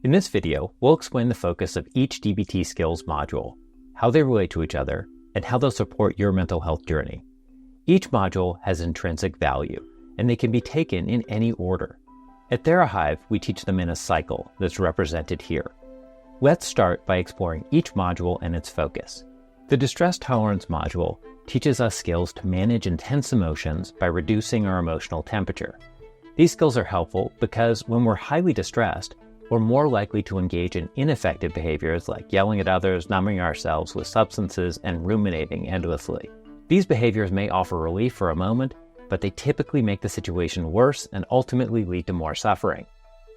In this video, we'll explain the focus of each DBT skills module, how they relate to each other, and how they'll support your mental health journey. Each module has intrinsic value, and they can be taken in any order. At TheraHive, we teach them in a cycle that's represented here. Let's start by exploring each module and its focus. The distress tolerance module teaches us skills to manage intense emotions by reducing our emotional temperature. These skills are helpful because when we're highly distressed, we're more likely to engage in ineffective behaviors like yelling at others, numbing ourselves with substances, and ruminating endlessly. These behaviors may offer relief for a moment, but they typically make the situation worse and ultimately lead to more suffering.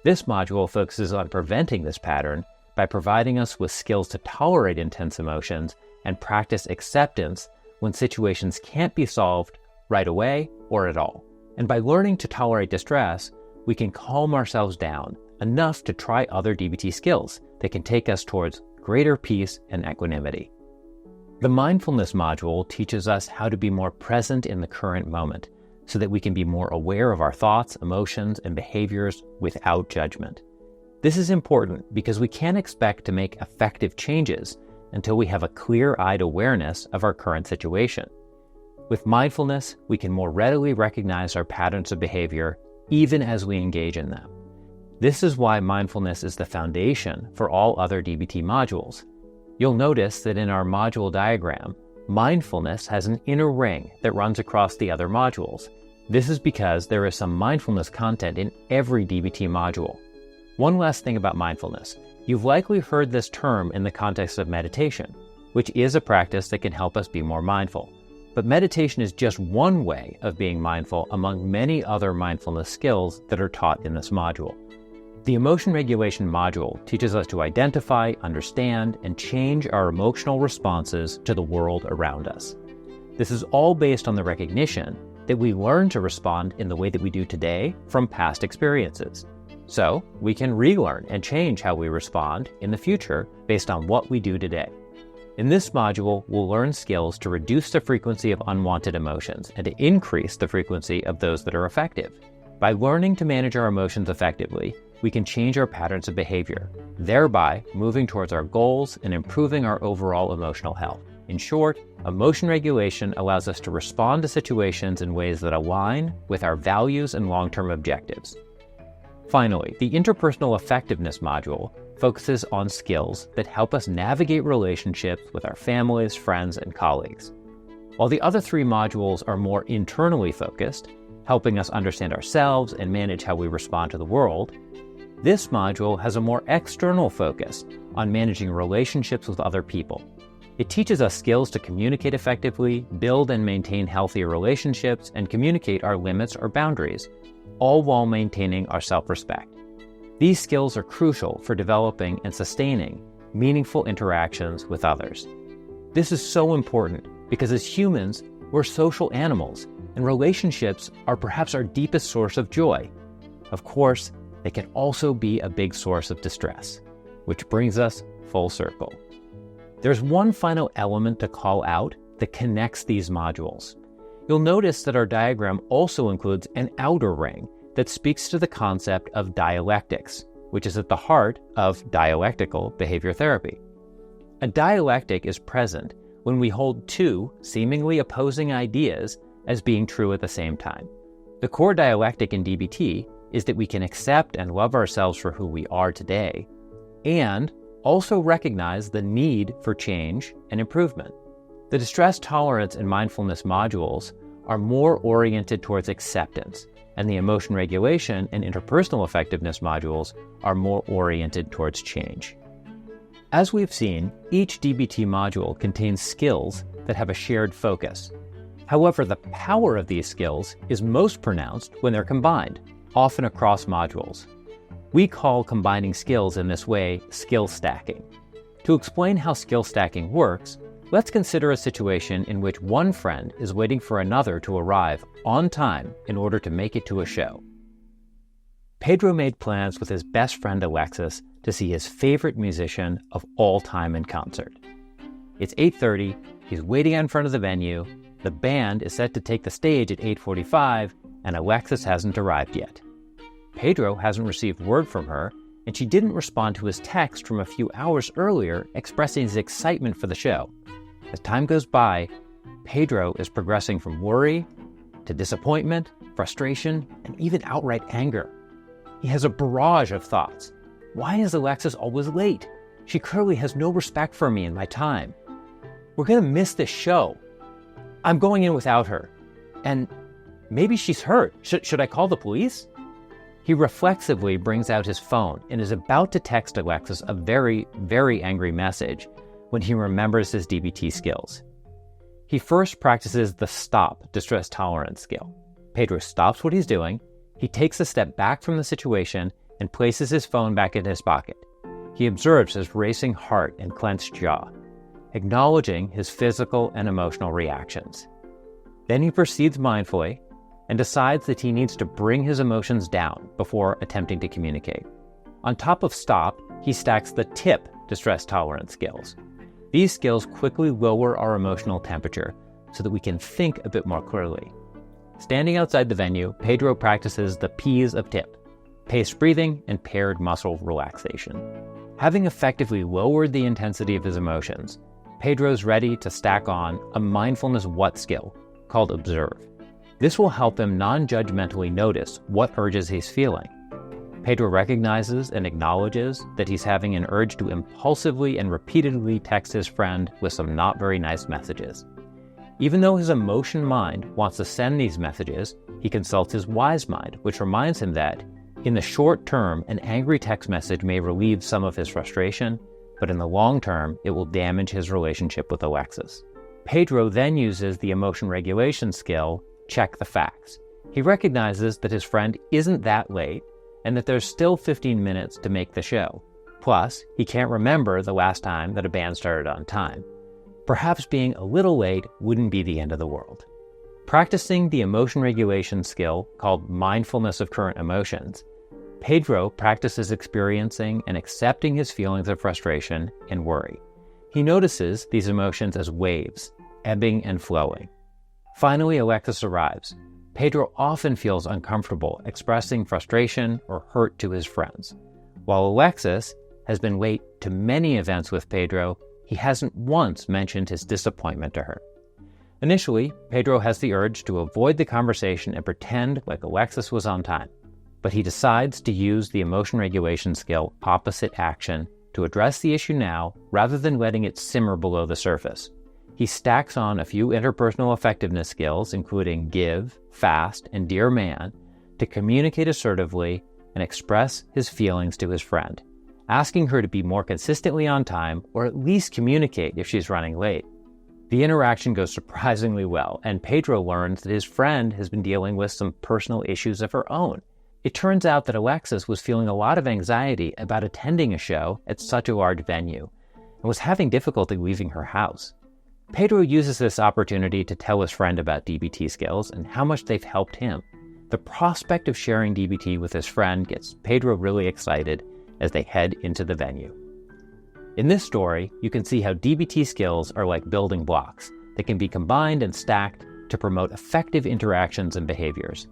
This module focuses on preventing this pattern by providing us with skills to tolerate intense emotions and practice acceptance when situations can't be solved right away or at all. And by learning to tolerate distress, we can calm ourselves down enough to try other DBT skills that can take us towards greater peace and equanimity. The Mindfulness module teaches us how to be more present in the current moment so that we can be more aware of our thoughts, emotions, and behaviors without judgment. This is important because we can't expect to make effective changes until we have a clear-eyed awareness of our current situation. With mindfulness, we can more readily recognize our patterns of behavior even as we engage in them. This is why mindfulness is the foundation for all other DBT modules. You'll notice that in our module diagram, mindfulness has an inner ring that runs across the other modules. This is because there is some mindfulness content in every DBT module. One last thing about mindfulness. You've likely heard this term in the context of meditation, which is a practice that can help us be more mindful. But meditation is just one way of being mindful among many other mindfulness skills that are taught in this module. The emotion regulation module teaches us to identify, understand, and change our emotional responses to the world around us. This is all based on the recognition that we learn to respond in the way that we do today from past experiences. So we can relearn and change how we respond in the future based on what we do today. In this module, we'll learn skills to reduce the frequency of unwanted emotions and to increase the frequency of those that are effective. By learning to manage our emotions effectively, we can change our patterns of behavior, thereby moving towards our goals and improving our overall emotional health. In short, emotion regulation allows us to respond to situations in ways that align with our values and long-term objectives. Finally, the Interpersonal Effectiveness module focuses on skills that help us navigate relationships with our families, friends, and colleagues. While the other three modules are more internally focused, helping us understand ourselves and manage how we respond to the world, this module has a more external focus on managing relationships with other people. It teaches us skills to communicate effectively, build and maintain healthy relationships, and communicate our limits or boundaries, all while maintaining our self-respect. These skills are crucial for developing and sustaining meaningful interactions with others. This is so important because as humans, we're social animals, and relationships are perhaps our deepest source of joy. Of course, they can also be a big source of distress, which brings us full circle. There's one final element to call out that connects these modules. You'll notice that our diagram also includes an outer ring that speaks to the concept of dialectics, which is at the heart of dialectical behavior therapy. A dialectic is present when we hold two seemingly opposing ideas as being true at the same time. The core dialectic in DBT is that we can accept and love ourselves for who we are today, and also recognize the need for change and improvement. The distress tolerance and mindfulness modules are more oriented towards acceptance, and the emotion regulation and interpersonal effectiveness modules are more oriented towards change. As we've seen, each DBT module contains skills that have a shared focus. However, the power of these skills is most pronounced when they're combined, often across modules. We call combining skills in this way skill stacking. To explain how skill stacking works, let's consider a situation in which one friend is waiting for another to arrive on time in order to make it to a show. Pedro made plans with his best friend Alexis to see his favorite musician of all time in concert. It's 8:30, he's waiting in front of the venue, the band is set to take the stage at 8:45, and Alexis hasn't arrived yet. Pedro hasn't received word from her, and she didn't respond to his text from a few hours earlier expressing his excitement for the show. As time goes by, Pedro is progressing from worry to disappointment, frustration, and even outright anger. He has a barrage of thoughts. Why is Alexis always late? She clearly has no respect for me and my time. We're going to miss this show. I'm going in without her. And maybe she's hurt. Should I call the police? He reflexively brings out his phone and is about to text Alexis a very, very angry message when he remembers his DBT skills. He first practices the stop distress tolerance skill. Pedro stops what he's doing, he takes a step back from the situation and places his phone back in his pocket. He observes his racing heart and clenched jaw, acknowledging his physical and emotional reactions. Then he proceeds mindfully and decides that he needs to bring his emotions down before attempting to communicate. On top of stop, he stacks the tip distress tolerance skills. These skills quickly lower our emotional temperature so that we can think a bit more clearly. Standing outside the venue, Pedro practices the P's of tip: paced breathing and paired muscle relaxation. Having effectively lowered the intensity of his emotions, Pedro's ready to stack on a mindfulness what skill called observe. This will help him non-judgmentally notice what urges he's feeling. Pedro recognizes and acknowledges that he's having an urge to impulsively and repeatedly text his friend with some not very nice messages. Even though his emotion mind wants to send these messages, he consults his wise mind, which reminds him that, in the short term, an angry text message may relieve some of his frustration, but in the long term, it will damage his relationship with Alexis. Pedro then uses the emotion regulation skill, check the facts. He recognizes that his friend isn't that late and that there's still 15 minutes to make the show. Plus, he can't remember the last time that a band started on time. Perhaps being a little late wouldn't be the end of the world. Practicing the emotion regulation skill called mindfulness of current emotions, Pedro practices experiencing and accepting his feelings of frustration and worry. He notices these emotions as waves, ebbing and flowing. Finally, Alexis arrives. Pedro often feels uncomfortable expressing frustration or hurt to his friends. While Alexis has been late to many events with Pedro, he hasn't once mentioned his disappointment to her. Initially, Pedro has the urge to avoid the conversation and pretend like Alexis was on time, but he decides to use the emotion regulation skill opposite action to address the issue now rather than letting it simmer below the surface. He stacks on a few interpersonal effectiveness skills, including give, fast, and dear man, to communicate assertively and express his feelings to his friend, asking her to be more consistently on time or at least communicate if she's running late. The interaction goes surprisingly well, and Pedro learns that his friend has been dealing with some personal issues of her own. It turns out that Alexis was feeling a lot of anxiety about attending a show at such a large venue and was having difficulty leaving her house. Pedro uses this opportunity to tell his friend about DBT skills and how much they've helped him. The prospect of sharing DBT with his friend gets Pedro really excited as they head into the venue. In this story, you can see how DBT skills are like building blocks that can be combined and stacked to promote effective interactions and behaviors.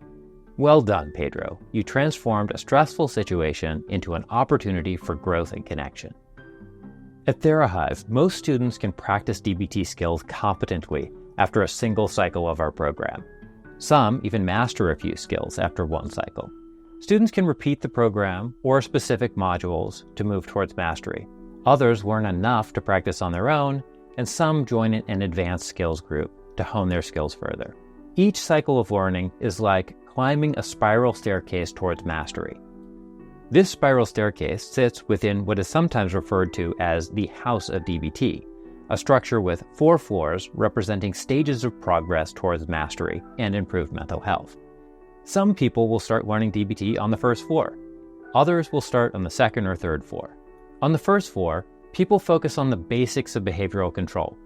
Well done, Pedro. You transformed a stressful situation into an opportunity for growth and connection. At TheraHive, most students can practice DBT skills competently after a single cycle of our program. Some even master a few skills after one cycle. Students can repeat the program or specific modules to move towards mastery. Others learn enough to practice on their own, and some join an advanced skills group to hone their skills further. Each cycle of learning is like climbing a spiral staircase towards mastery. This spiral staircase sits within what is sometimes referred to as the House of DBT, a structure with 4 floors representing stages of progress towards mastery and improved mental health. Some people will start learning DBT on the first floor. Others will start on the second or third floor. On the first floor, people focus on the basics of behavioral control.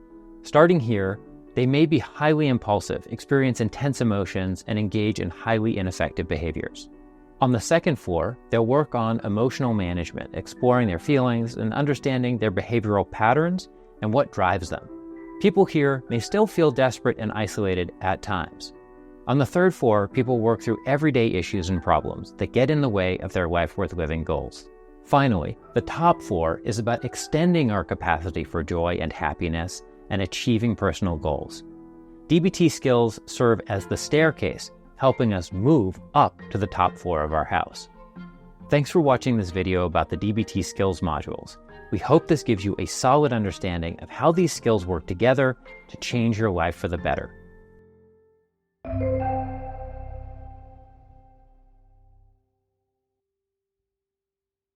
Starting here, they may be highly impulsive, experience intense emotions, and engage in highly ineffective behaviors. On the second floor, they'll work on emotional management, exploring their feelings and understanding their behavioral patterns and what drives them. People here may still feel desperate and isolated at times. On the third floor, people work through everyday issues and problems that get in the way of their life worth living goals. Finally, the top floor is about extending our capacity for joy and happiness and achieving personal goals. DBT skills serve as the staircase, helping us move up to the top floor of our house. Thanks for watching this video about the DBT skills modules. We hope this gives you a solid understanding of how these skills work together to change your life for the better.